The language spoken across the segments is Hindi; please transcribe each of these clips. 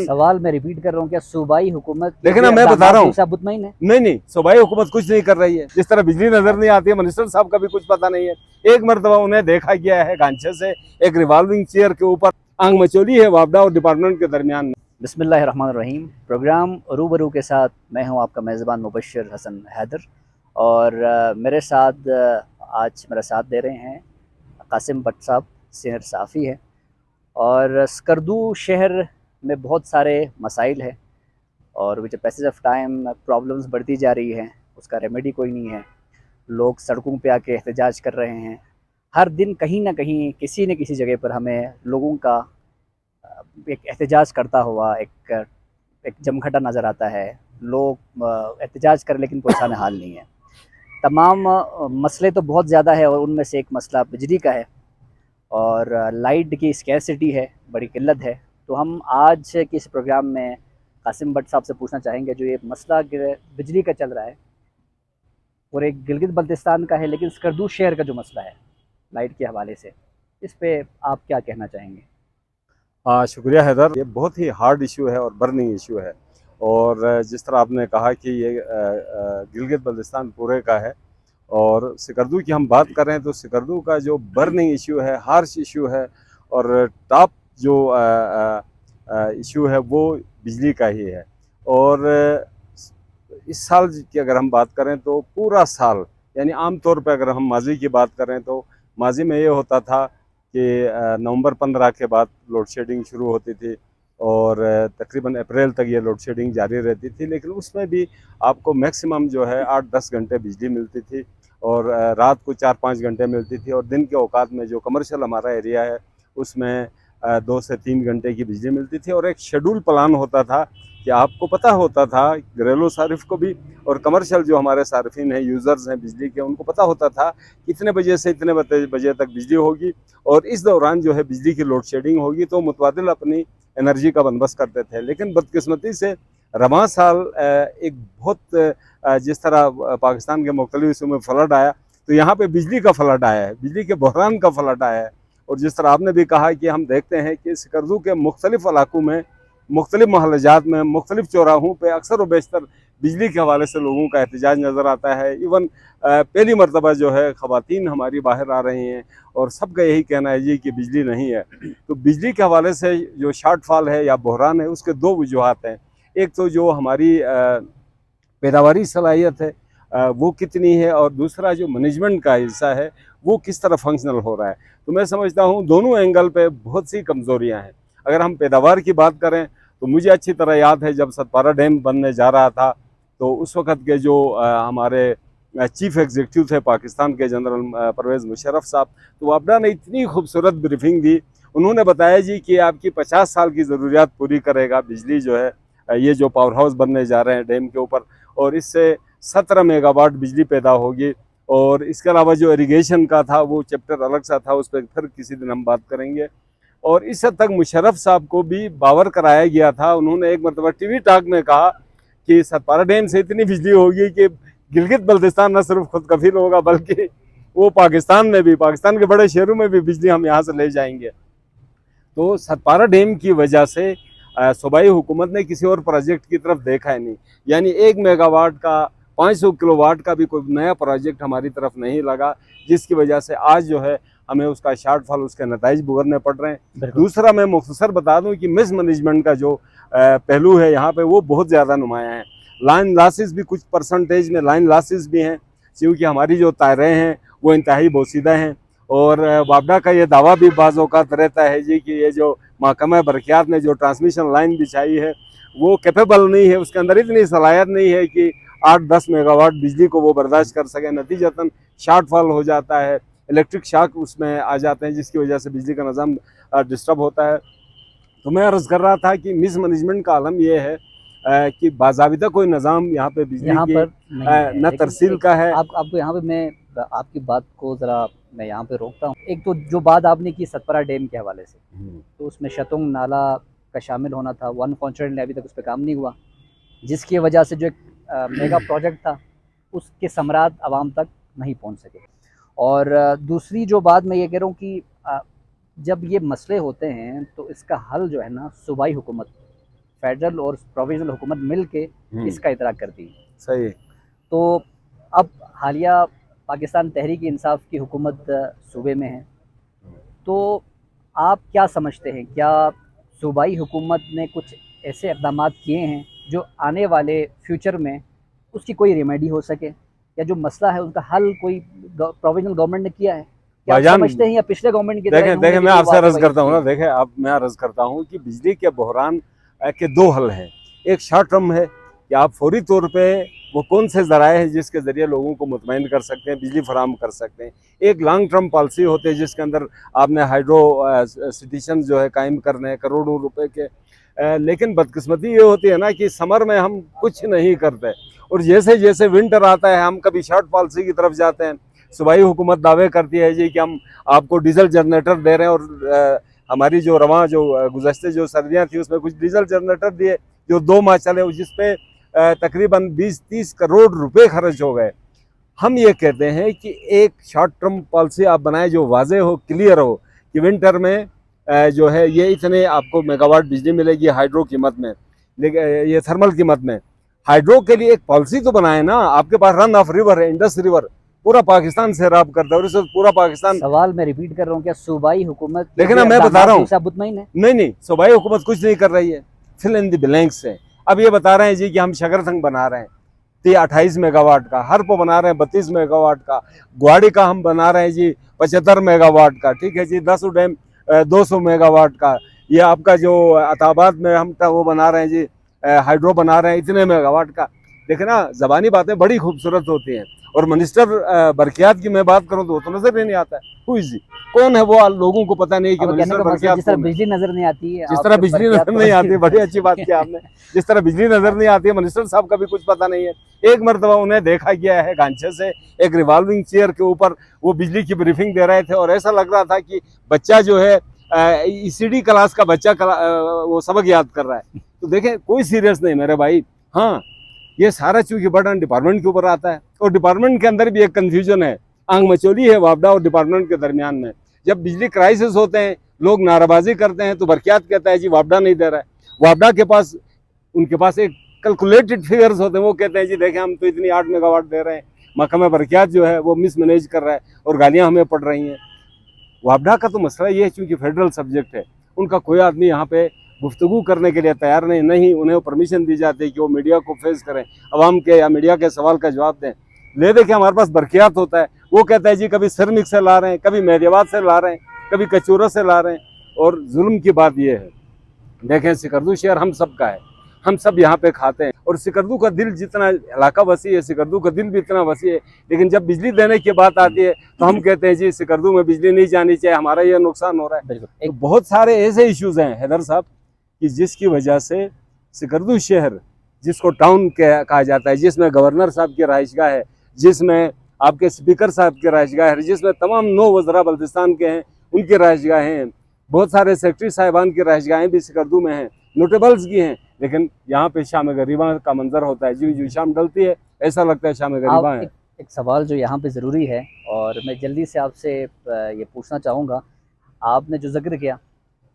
सवाल मैं रिपीट कर रहा हूँ, क्या सूबाई हुकूमत देखिए ना, मैं बता रहा हूँ, मुतमईन है? नहीं, सूबाई हुकूमत कुछ नहीं कर रही है। जिस तरह बिजली नजर नहीं आती है, मिनिस्टर साहब का भी कुछ पता नहीं है। एक मरतबा उन्हें देखा गया है गांचे से एक रिवॉल्विंग चेयर के ऊपर आंग मचोली है वापडा और डिपार्टमेंट के दरमियान में। बिस्मिल्लाहिर्रहमानिर्रहीम। प्रोग्राम रूबरू के साथ मैं हूं आपका मेज़बान मुबश्शिर हसन हैदर, और मेरे साथ आज मेरा साथ दे रहे हैं कासिम भट्ट साहब, सीनियर सहाफ़ी है। और स्कर्दू शहर में बहुत सारे मसाइल हैं, और with the passage of time problems बढ़ती जा रही हैं, उसका रेमेडी कोई नहीं है। लोग सड़कों पे आके एहतजाज कर रहे हैं। हर दिन कहीं ना कहीं किसी न किसी जगह पर हमें लोगों का एक एहतजाज करता हुआ एक एक जमघटा नज़र आता है। लोग एहतजाज करें लेकिन कोई सामने हाल नहीं है। तमाम मसले तो बहुत ज़्यादा है, और उनमें से एक मसला बिजली का है, और लाइट की स्कैरसिटी है, बड़ी किल्लत है। तो हम आज के इस प्रोग्राम में कासिम भट्ट साहब से पूछना चाहेंगे, जो ये मसला बिजली का चल रहा है और एक गिलगित बल्तिस्तान का है, लेकिन स्कर्दू शहर का जो मसला है लाइट के हवाले से, इस पे आप क्या कहना चाहेंगे? शुक्रिया हैदर। ये बहुत ही हार्ड इशू है और बर्निंग इशू है। और जिस तरह आपने कहा कि ये गिलगित बल्तिस्तान पूरे का है, और सिकरदू की हम बात कर रहे हैं तो सिकरदू का जो बर्निंग इशू है, हार्श इशू है, और टॉप जो इशू है वो बिजली का ही है। और इस साल की अगर हम बात करें तो पूरा साल, यानी आम तौर पर अगर हम माजी की बात करें तो माजी में ये होता था कि नवंबर 15 के बाद लोड शेडिंग शुरू होती थी, और तकरीबन अप्रैल तक ये लोड शेडिंग जारी रहती थी। लेकिन उसमें भी आपको मैक्सिमम जो है 8-10 घंटे बिजली मिलती थी, और रात को 4-5 घंटे मिलती थी। और दिन के औकात में जो कमर्शियल हमारा एरिया है उसमें 2 से 3 घंटे की बिजली मिलती थी। और एक शेड्यूल प्लान होता था कि आपको पता होता था, घरेलू सारिफ को भी और कमर्शियल जो हमारे सार्फिन हैं, यूज़र्स हैं बिजली के, उनको पता होता था कितने बजे से इतने बजे तक बिजली होगी, और इस दौरान जो है बिजली की लोड शेडिंग होगी, तो मुतबादिल अपनी एनर्जी का बंदोबस्त करते थे। लेकिन बदकिस्मती से रवां साल एक बहुत जिस तरह पाकिस्तान के मुख्तलिफ हिस्सों में फ्लड आया, तो यहाँ पे बिजली का फ्लड आया है, बिजली के बहरान का फ्लड आया है। और जिस तरह आपने भी कहा कि हम देखते हैं कि सिकरदू के मुख्तलिफ इलाकों में, मुख्तलिफ महलजात में, मुख्तलिफ चौराहों पर अक्सर व बेशतर बिजली के हवाले से लोगों का एहतजाज नज़र आता है। इवन पहली मरतबा जो है ख़वातीन हमारी बाहर आ रही हैं, और सबका यही कहना है जी कि बिजली नहीं है। तो बिजली के हवाले से जो शॉर्टफॉल है या बहरान है, उसके दो वजूहात हैं। एक तो जो हमारी पैदावारी सलाहियत है वो कितनी है, और दूसरा जो मैनेजमेंट का हिस्सा है वो किस तरह फंक्शनल हो रहा है। तो मैं समझता हूँ दोनों एंगल पे बहुत सी कमज़ोरियाँ हैं। अगर हम पैदावार की बात करें तो मुझे अच्छी तरह याद है जब सतपारा डैम बनने जा रहा था, तो उस वक़्त के जो हमारे चीफ एग्जीक्यूटिव थे पाकिस्तान के, जनरल परवेज़ मुशर्रफ साहब, तो वापडा ने इतनी खूबसूरत ब्रीफिंग दी। उन्होंने बताया जी कि आपकी 50 साल की ज़रूरियात पूरी करेगा बिजली जो है, ये जो पावर हाउस बनने जा रहे हैं डैम के ऊपर, और इससे 17 मेगावाट बिजली पैदा होगी। और इसके अलावा जो इरिगेशन का था वो चैप्टर अलग सा था, उस पर फिर किसी दिन हम बात करेंगे। और इस हद तक मुशर्रफ साहब को भी बावर कराया गया था। उन्होंने एक मरतबा टीवी टॉक में कहा कि सतपारा डैम से इतनी बिजली होगी कि गिलगित बल्तिस्तान न सिर्फ खुद कफील होगा, बल्कि वो पाकिस्तान में भी, पाकिस्तान के बड़े शहरों में भी बिजली हम यहाँ से ले जाएंगे। तो सतपारा डैम की वजह से सूबाई हुकूमत ने किसी और प्रोजेक्ट की तरफ देखा है नहीं, यानी 1 मेगावाट का, 500 किलोवाट का भी कोई नया प्रोजेक्ट हमारी तरफ नहीं लगा, जिसकी वजह से आज जो है हमें उसका शॉर्टफॉल, उसके नताइज भुगतने पड़ रहे हैं। दूसरा, मैं मुख्तसर बता दूं कि मिस मैनेजमेंट का जो पहलू है यहाँ पे वो बहुत ज़्यादा नुमाया है। लाइन लॉसेस भी, कुछ परसेंटेज में लाइन लॉसेस भी हैं, क्योंकि हमारी जो तारें हैं वो इंतहाई बोसीदा हैं। और वापडा का ये दावा भी बाज़ औक़ात रहता है जी कि ये जो महकमा बरक़ियात ने जो ट्रांसमिशन लाइन बिछाई है वो कैपेबल नहीं है, उसके अंदर इतनी सलाहियत नहीं है कि 8-10 मेगावाट बिजली को वो बर्दाश्त कर सके। नतीजतन शॉर्टफॉल हो जाता है, इलेक्ट्रिक शॉक उसमें आ जाते हैं, जिसकी वजह से बिजली का निज़ाम डिस्टर्ब होता है। तो मैं अर्ज़ कर रहा था कि मिस मैनेजमेंट का आलम यह है कि बाज़ाबिता कोई निज़ाम यहाँ पे बिजली यहाँ की पर नहीं है, न लेकिन तरसील का है। आपको यहाँ पे मैं आपकी बात को ज़रा मैं यहाँ पे रोकता हूँ। एक तो जो बात आपने की सतपारा डैम के हवाले से, तो उसमें शतुंग नाला का शामिल होना था। अनफॉर्चुनेटली अभी तक उस पर काम नहीं हुआ, जिसकी वजह से जो एक मेगा प्रोजेक्ट था उसके समरात आवाम तक नहीं पहुँच सके। और दूसरी जो बात मैं ये कह रहा हूँ कि जब ये मसले होते हैं तो इसका हल जो है ना सूबाई हुकूमत फेडरल और प्रोविजनल हुकूमत मिल के इसका इतराक करती है। सही। तो अब हालिया पाकिस्तान तहरीक इंसाफ की हुकूमत सूबे में है, तो आप क्या समझते हैं, क्या सूबाई हुकूमत ने कुछ ऐसे इक़दाम किए हैं जो आने वाले फ्यूचर में उसकी कोई रेमेडी हो सके, या जो मसला है उसका हल कोई प्रोविजनल गवर्नमेंट ने किया है? क्या आप समझते हैं या पिछले गवर्नमेंट की तरह देखें मैं आपसे अर्ज करता हूँ ना, देखें अब मैं अर्ज करता हूँ कि बिजली के बहरान के दो हल हैं। एक शॉर्ट टर्म है कि आप फौरी तौर पे वो कौन से ज़राए हैं जिसके ज़रिए लोगों को मुतमईन कर सकते हैं, बिजली फराहम कर सकते हैं। एक लॉन्ग टर्म पॉलिसी होती है जिसके अंदर आपने हाइड्रो स्टेशन जो है कायम करने हैं करोड़ों रुपए के। लेकिन बदकिस्मती ये होती है ना कि समर में हम कुछ नहीं करते, और जैसे जैसे विंटर आता है हम कभी शॉर्ट पॉलिसी की तरफ जाते हैं। सूबाई हुकूमत दावे करती है जी कि हम आपको डीजल जनरेटर दे रहे हैं, और हमारी जो रवां जो गुज़श्ते जो सर्दियाँ थी उसमें कुछ डीजल जनरेटर दिए जो 2 माह चले, जिस पे तकरीबन 20-30 करोड़ रुपए खर्च हो गए। हम ये कहते हैं कि एक शॉर्ट टर्म पॉलिसी आप बनाएं जो वाजे हो, क्लियर हो कि विंटर में जो है ये इतने आपको मेगावाट बिजली मिलेगी हाइड्रो कीमत में, लेकिन ये थर्मल कीमत में। हाइड्रो के लिए एक पॉलिसी तो बनाए ना। आपके पास रन ऑफ रिवर है, इंडस रिवर पूरा पाकिस्तान सैराब करता है, और इससे पूरा पाकिस्तान। सवाल मैं रिपीट कर रहा हूँ, क्या सूबाई हुकूमत लेकिन ना मैं बता रहा हूँ मुतमईन है? नहीं, सूबाई हुकूमत कुछ नहीं कर रही है, फिल इन द ब्लैंक्स है। अब ये बता रहे हैं जी कि हम शकरथंग बना रहे हैं 28 मेगावाट का, हरपो बना रहे हैं 32 मेगावाट का, गुवाड़ी का हम बना रहे हैं जी 75 मेगावाट का, ठीक है जी, 10 डैम 200 मेगावाट का। ये आपका जो अताबाद में हम वो बना रहे हैं जी हाइड्रो बना रहे हैं इतने मेगावाट का। देखिए ना, ज़बानी बातें बड़ी खूबसूरत होती हैं, और मिनिस्टर बरकियात की मैं बात करूं तो वो तो नजर ही नहीं आता है। जी कौन है वो, लोगों को पता नहीं कि मिनिस्टर बरकियात जिस तरह बिजली नजर नहीं आती है, जिस तरह बिजली नजर नहीं आती है, बड़ी अच्छी बात की आपने, जिस तरह बिजली नजर नहीं आती है मिनिस्टर साहब का भी कुछ पता नहीं है। एक मरतबा उन्हें देखा गया है गांचे से एक रिवॉल्विंग चेयर के ऊपर वो बिजली की ब्रीफिंग दे रहे थे, और ऐसा लग रहा था कि बच्चा जो है ECD क्लास का बच्चा वो सबक याद कर रहा है। तो देखें कोई सीरियस नहीं मेरे भाई। हाँ, ये सारा चूंकि बर्डन डिपार्टमेंट के ऊपर आता है, और डिपार्टमेंट के अंदर भी एक कंफ्यूजन है, आंग मचोली है वापडा और डिपार्टमेंट के दरमियान में। जब बिजली क्राइसिस होते हैं, लोग नाराबाजी करते हैं, तो बरकियात कहता है जी वापडा नहीं दे रहा है। वापडा के पास उनके पास एक कैलकुलेटेड फिगर्स होते हैं, वो कहते हैं जी देखें हम तो इतनी 8 मेगावाट दे रहे हैं, महकमा बरकियात जो है वो मिसमैनेज कर रहा है और गालियाँ हमें पड़ रही हैं। वापडा का तो मसला ये है चूँकि फेडरल सब्जेक्ट है, उनका कोई आदमी यहाँ पे गुफ्तगू करने के लिए तैयार नहीं उन्हें परमिशन दी जाती है कि वो मीडिया को फेस करें, अवाम के या मीडिया के सवाल का जवाब दें। ले दे के हमारे पास बरकियात होता है, वो कहता है जी कभी सिरमिक से ला रहे हैं, कभी मेहदियाबाद से ला रहे हैं, कभी कचूरा से ला रहे हैं। और जुल्म की बात ये है, देखें सिकरदू शहर हम सब का है, हम सब यहाँ पे खाते हैं, और सिकरदू का दिल जितना इलाका वसी है, सिकरदू का दिल भी इतना वसी है। लेकिन जब बिजली देने की बात आती है तो हम कहते हैं जी सिकरदू में बिजली नहीं जानी चाहिए, हमारा यह नुकसान हो रहा है। तो बहुत सारे ऐसे इश्यूज हैं हैदर साहब कि जिसकी वजह से सिकरदू शहर, जिसको टाउन कहा जाता है, जिसमें गवर्नर साहब की रहायशगाह है, जिसमें आपके स्पीकर साहब की रहायशगाह है, जिसमें तमाम 9 वज़रा बल्दिस्तान के हैं उनकी रहायशगाहें हैं, बहुत सारे सेक्रेटरी साहिबान की रहायशगाहें भी सिकरदू में हैं, नोटेबल्स की हैं। लेकिन यहाँ पे शाम गरीबा का मंजर होता है, जी शाम डलती है ऐसा लगता है शाम गरीबा है। एक सवाल जो यहाँ पे ज़रूरी है और मैं जल्दी से आपसे ये पूछना चाहूँगा, आपने जो जिक्र किया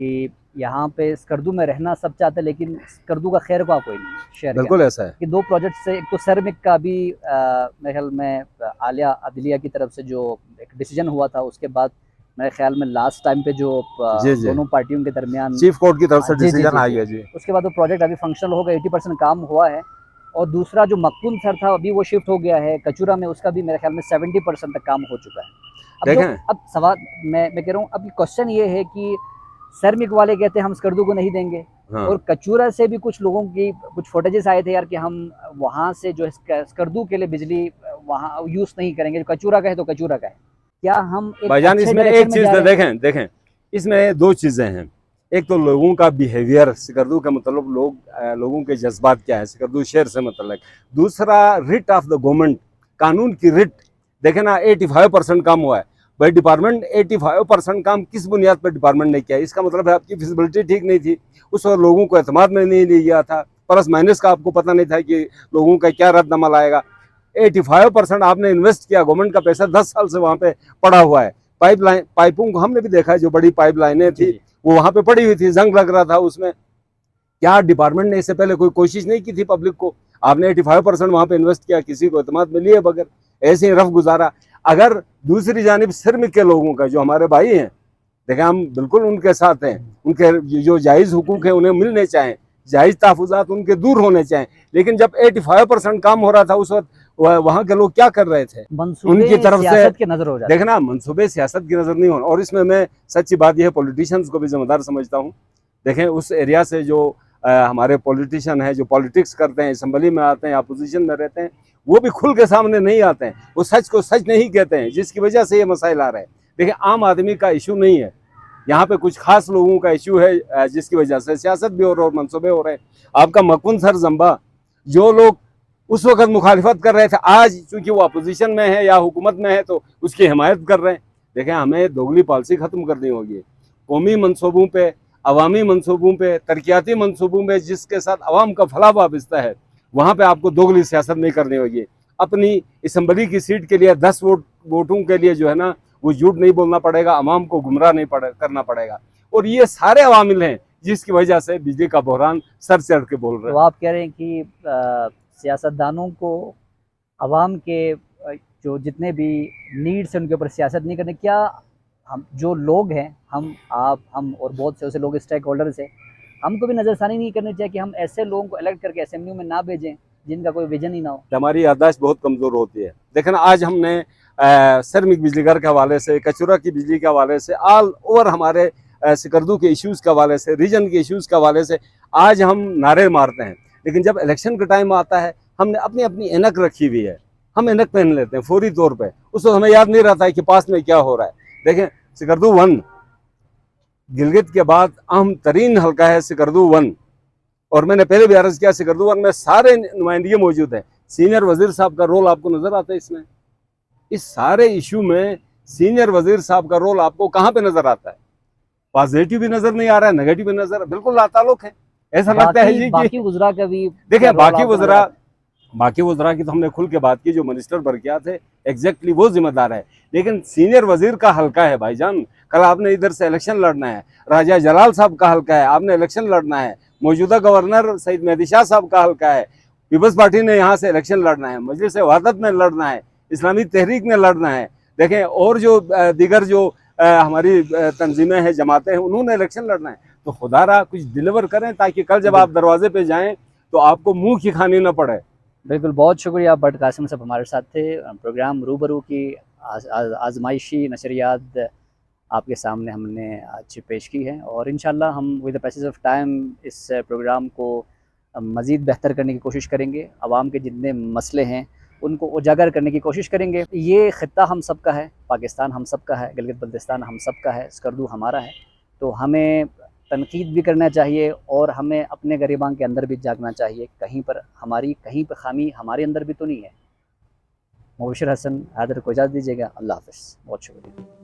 कि यहाँ पे स्कर्दू में रहना सब चाहते हैं, लेकिन स्कर्दू का खैर का कोई नहीं शहर। बिल्कुल ऐसा है कि 2 प्रोजेक्ट से, एक तो सरमिक का भी मेरे ख्याल में आलिया अदलिया की तरफ से जो एक डिसीजन हुआ था, उसके बाद मेरे ख्याल में लास्ट टाइम पे जो दोनों पार्टियों के दरमियान चीफ कोर्ट की तरफ से डिसीजन आ गया जी। उसके बाद वो प्रोजेक्ट अभी फंक्शनल होगा, 80% काम हुआ है। और दूसरा जो मकबूल सर था अभी वो शिफ्ट हो गया है कचूरा में, उसका भी मेरे ख्याल में 70% तक काम हो चुका है। अब सवाल मैं कह रहा हूँ, अब क्वेश्चन ये है कि सरमिक वाले कहते हैं हम स्कर्दू को नहीं देंगे, हाँ। और कचूरा से भी कुछ लोगों की कुछ फुटेजेस आए थे यार कि हम वहाँ से जो स्कर्दू के लिए बिजली वहाँ यूज़ नहीं करेंगे, जो कचूरा का है तो कचूरा का है। क्या हम भाईजान इसमें एक चीज़ देखें इसमें 2 चीज़ें हैं। एक तो लोगों का बिहेवियर, सिकरदू का मतलब लोगों के जज्बात क्या है, सिकरदू शहर से मतलब। दूसरा रिट ऑफ द गवर्नमेंट, कानून की रिट। देखें ना 85% काम हुआ है भाई, डिपार्टमेंट 85% काम किस बुनियाद पर डिपार्टमेंट ने किया? इसका मतलब है आपकी फिजिबिलिटी ठीक नहीं थी, उस वक्त लोगों को एतमाद में नहीं लिया था, प्लस माइनस का आपको पता नहीं था कि लोगों का क्या रद्द अमल आएगा। 85% आपने इन्वेस्ट किया, गवर्नमेंट का पैसा 10 साल से वहाँ पे पड़ा हुआ है। पाइपों को हमने भी देखा है, जो बड़ी पाइप लाइनें थी वो वहाँ पे पड़ी हुई थी, जंग लग रहा था उसमें। क्या डिपार्टमेंट ने इससे पहले कोई कोशिश नहीं की थी पब्लिक को? आपने 85% वहां पे इन्वेस्ट किया, किसी को एतमाद में लिए बगैर ऐसे ही रफ गुजारा। अगर दूसरी जानिब श्रमिक के लोगों का, जो हमारे भाई हैं, देखें हम बिल्कुल उनके साथ हैं, उनके जो जायज़ हुकूक है उन्हें मिलने चाहें, जायज़ तहफ़्फ़ुज़ात उनके दूर होने चाहें, लेकिन जब 85% काम हो रहा था उस वक्त वहाँ के लोग क्या कर रहे थे? उनकी तरफ से की नजर हो जाती है। देखना, मनसूबे सियासत की नज़र नहीं होना। और इसमें मैं सच्ची बात यह है, पॉलिटिशियंस को भी जिम्मेदार समझता हूँ। देखें, उस एरिया से जो हमारे पॉलिटिशियन हैं, जो पॉलिटिक्स करते हैं, असम्बली में आते हैं, अपोजिशन में रहते हैं, वो भी खुल के सामने नहीं आते हैं, वो सच को सच नहीं कहते हैं, जिसकी वजह से ये मसाइल आ रहे हैं। देखिए, आम आदमी का इशू नहीं है यहाँ पे, कुछ खास लोगों का इशू है जिसकी वजह से सियासत भी हो रहा है और मनसूबे हो रहे हैं। आपका मकुन सर जम्बा, जो लोग उस वक्त मुखालिफत कर रहे थे, आज चूंकि वो अपोजिशन में है या हुकूमत में है तो उसकी हिमायत कर रहे हैं। देखें, हमें दोगली पॉलिसी ख़त्म करनी होगी। कौमी मनसूबों पे, अवामी मनसूबों पे, तरक्याती मनसूबों में जिसके साथ अवाम का फलाह वाबस्ता है, वहाँ पे आपको दोगली सियासत नहीं करनी होगी। अपनी असम्बली की सीट के लिए 10 वोटों के लिए जो है ना, वो झूठ नहीं बोलना पड़ेगा, अवाम को गुमराह नहीं करना पड़ेगा। और ये सारे अवामिल हैं जिसकी वजह से बिजली का बहरान सर चढ़ के बोल रहे हैं। तो आप कह रहे हैं कि सियासतदानों को अवाम के जो जितने भी नीड्स हैं उनके ऊपर सियासत नहीं करनी। क्या हम जो लोग हैं, हम और बहुत से ऐसे लोग स्टेक होल्डर्स हैं, हमको भी नज़रसानी नहीं करनी चाहिए कि हम ऐसे लोगों को इलेक्ट करके असेंबली में ना भेजें जिनका कोई विजन ही ना हो? हमारी याददाश्त बहुत कमज़ोर होती है। देखें ना, आज हमने श्रमिक बिजली घर के हवाले से, कचूरा की बिजली के हवाले से, ऑल ओवर हमारे सिकरदू के इश्यूज़ के हवाले से, रीजन के इश्यूज़ के हवाले से आज हम नारे मारते हैं, लेकिन जब इलेक्शन का टाइम आता है, हमने अपनी अपनी एनक रखी हुई है, हम एनक पहन लेते हैं फौरी तौर पर। उस वक्त हमें याद नहीं रहता है कि पास में क्या हो रहा है। देखें, सिकरदू 1 गिलगित के बाद अहम तरीन हल्का है सिकरदू 1, और मैंने पहले भी अर्ज किया, सिकरदू 1 में सारे नुमाइंदगी मौजूद हैं। सीनियर वजीर साहब का रोल आपको नजर आता है इसमें? इस सारे इशू में सीनियर वजीर साहब का रोल आपको कहाँ पे नजर आता है? पॉजिटिव भी नजर नहीं आ रहा है, नेगेटिव भी नजर, बिल्कुल लाताल्लुक है। ऐसा लगता है जी बाकी वज़रा का भी देखिए, बाकी वज़रा की तो हमने खुल के बात की, जो मिनिस्टर बरकियात है एग्जैक्टली वो जिम्मेदार है, लेकिन सीनियर वजीर का हल्का है भाईजान। कल आपने इधर से इलेक्शन लड़ना है, राजा जलाल साहब का हल्का है, आपने इलेक्शन लड़ना है, मौजूदा गवर्नर सईद मेहदी शाह साहब का हल्का है, पीपल्स पार्टी ने यहाँ से इलेक्शन लड़ना है, मजलिस वहादत में लड़ना है, इस्लामी तहरीक में लड़ना है। देखें, और जो दीगर जो हमारी तंजीमें हैं, जमातें हैं, उन्होंने इलेक्शन लड़ना है। तो खुदारा कुछ डिलीवर करें ताकि कल जब आप दरवाजे पे जाएं तो आपको मुंह की खानी ना पड़े। बिल्कुल, बहुत शुक्रिया बट कासिम साहब हमारे साथ थे। प्रोग्राम रूबरू की आजमाइशी नशरियात आपके सामने हमने आज पेश की है, और इंशाल्लाह हम with the passage of time इस प्रोग्राम को मज़ीद बेहतर करने की कोशिश करेंगे। आवाम के जितने मसले हैं उनको उजागर करने की कोशिश करेंगे। ये ख़ित्ता हम सब का है, पाकिस्तान हम सब का है, गिलगित बल्तिस्तान हम सब का है, स्कर्दू हमारा है। तो हमें तनकीद भी करना चाहिए और हमें अपने ग़रीबान के अंदर भी झांकना चाहिए, कहीं पर खामी हमारे अंदर भी तो नहीं है। मुबशर हसन हैदर को इजाज़त दीजिएगा। अल्लाह हाफ़िज़। बहुत शुक्रिया।